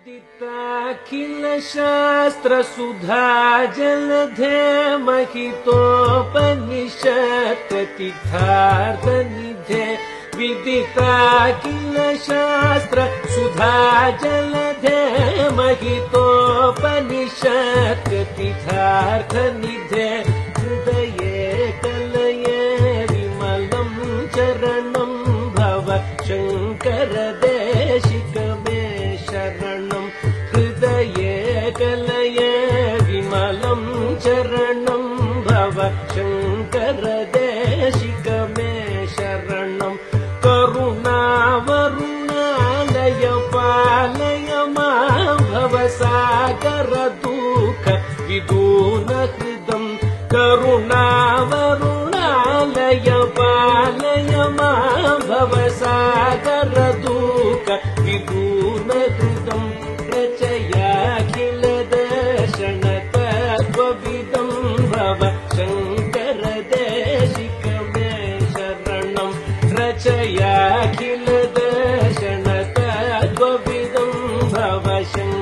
विदिताखिल शास्त्र सुधा जलधे महितोपनिषत् प्रतिथार्थ निधे विदिताखिल शास्त्र सुधा जलधे महितोपनिषत् प्रतिथार्थ निधे हृदये कलये विमलं चरणं भव शंकर देशिक मे शरणं हृदये कलये विमलं चरणं भव शंकर देशिक मे शरणं करुणावरुणालय पालय मां भवसागर दुःख विदून हृदं करुणावरुणालय पालय मां भवसागर दुःख विदून हृदं रचयाखिल दर्शन तत्त्वविदं भव शंकर देशिक मे शरणं रचयाखिल दर्शन तत्त्वविदं भव शंकर